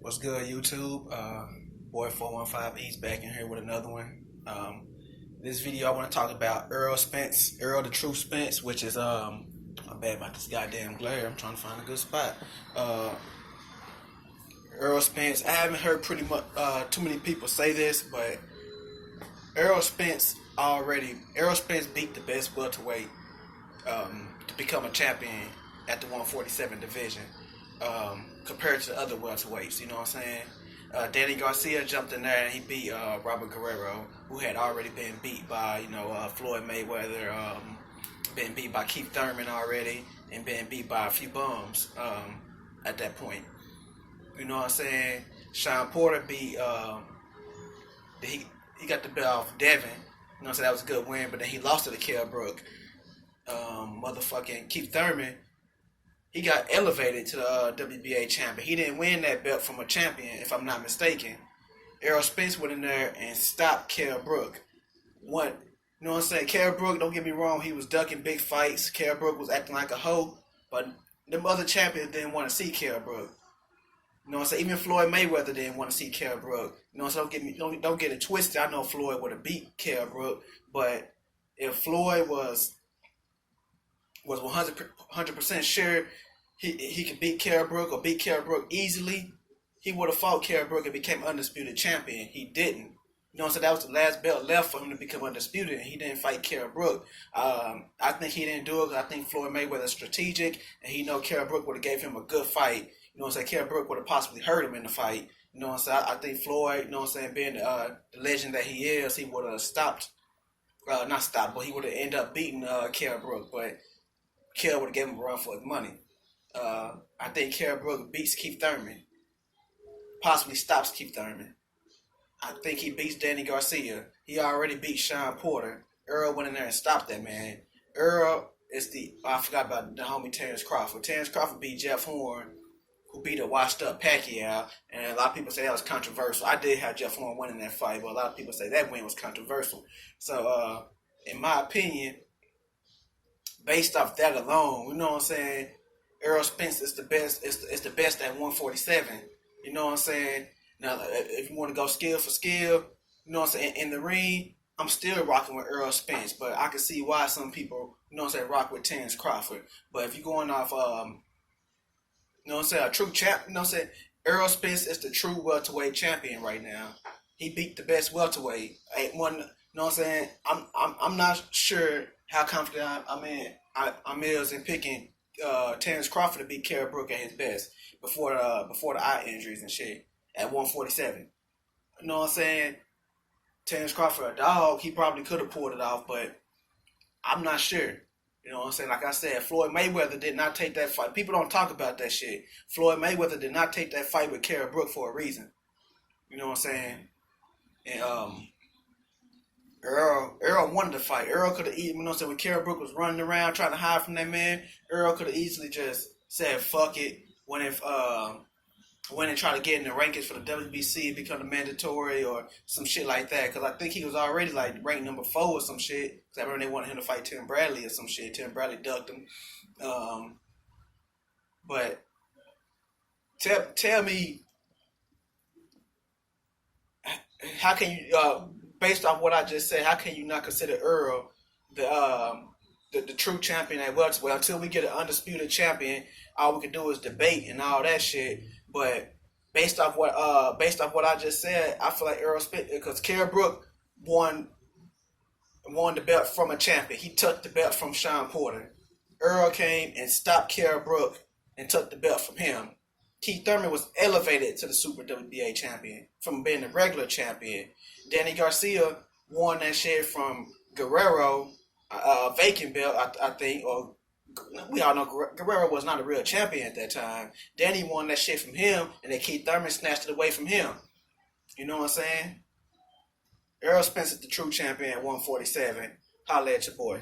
What's good, YouTube? Boy 415 East back in here with another one. This video I want to talk about Errol Spence, Errol the True Spence, which is I'm bad about this goddamn glare. I'm trying to find a good spot. Errol Spence. I haven't heard pretty much too many people say this, but Errol Spence beat the best welterweight to become a champion at the 147 division. Compared to other welterweights, you know what I'm saying? Danny Garcia jumped in there and he beat Robert Guerrero, who had already been beat by, Floyd Mayweather, been beat by Keith Thurman already, and been beat by a few bums at that point. You know what I'm saying? Sean Porter beat, he got the belt off Devin. You know what I'm saying? That was a good win, but then he lost to the Kell Brook. Motherfucking Keith Thurman, he got elevated to the WBA champion. He didn't win that belt from a champion, if I'm not mistaken. Errol Spence went in there and stopped Kell Brook. You know what I'm saying? Kell Brook, don't get me wrong, he was ducking big fights. Kell Brook was acting like a hoe, but them other champions didn't want to see Kell Brook. You know what I'm saying? Even Floyd Mayweather didn't want to see Kell Brook. You know what I'm saying? Don't get it twisted. I know Floyd would have beat Kell Brook, but if Floyd was 100% sure he could beat Kell Brook or beat Kell Brook easily, he would have fought Kell Brook and became undisputed champion. He didn't. You know what I'm saying? That was the last belt left for him to become undisputed, and he didn't fight Kell Brook. I think he didn't do it because I think Floyd Mayweather is strategic, and he know Kell Brook would have gave him a good fight. You know what I'm saying? Kell Brook would have possibly hurt him in the fight. You know what I'm saying? I think Floyd, you know what I'm saying, being the legend that he is, he would have not stopped, but he would have ended up beating Kell Brook, but Kell would have given him a run for his money. I think Kell Brook beats Keith Thurman, possibly stops Keith Thurman. I think he beats Danny Garcia. He already beat Sean Porter. Errol went in there and stopped that man. Errol is I forgot about the homie Terrence Crawford. Terrence Crawford beat Jeff Horn, who beat a washed up Pacquiao, and a lot of people say that was controversial. I did have Jeff Horn winning that fight, but a lot of people say that win was controversial. So, in my opinion, based off that alone, you know what I'm saying, Errol Spence is the best. It's the best at 147. You know what I'm saying? Now, if you want to go skill for skill, you know what I'm saying, in the ring, I'm still rocking with Errol Spence, but I can see why some people, you know what I'm saying, rock with Terrence Crawford. But if you're going off, you know what I'm saying, a true champ, you know what I'm saying, Errol Spence is the true welterweight champion right now. He beat the best welterweight. You know what I'm saying? I'm not sure how confident I'm in picking Terrence Crawford to beat Kell Brook at his best before the eye injuries and shit at 147. You know what I'm saying? Terrence Crawford a dog, he probably could have pulled it off, but I'm not sure. You know what I'm saying? Like I said, Floyd Mayweather did not take that fight. People don't talk about that shit. Floyd Mayweather did not take that fight with Kell Brook for a reason. You know what I'm saying? And Errol wanted to fight. Errol could have you know what I'm saying, when Kell Brook was running around trying to hide from that man, Errol could have easily just said fuck it when and try to get in the rankings for the WBC, become the mandatory or some shit like that. Because I think he was already like ranked number 4 or some shit. Because I remember they wanted him to fight Tim Bradley or some shit. Tim Bradley ducked him. But tell me, how can you, based off what I just said, how can you not consider Errol the true champion at welterweight? Until we get an undisputed champion, all we can do is debate and all that shit. But based off what I just said, I feel like Errol Spence, because Kell Brook won the belt from a champion. He took the belt from Sean Porter. Errol came and stopped Kell Brook and took the belt from him. Keith Thurman was elevated to the Super WBA champion from being the regular champion. Danny Garcia won that shit from Guerrero, vacant belt, I think, or we all know Guerrero was not a real champion at that time. Danny won that shit from him, and then Keith Thurman snatched it away from him. You know what I'm saying? Errol Spence is the true champion at 147. Holla at your boy.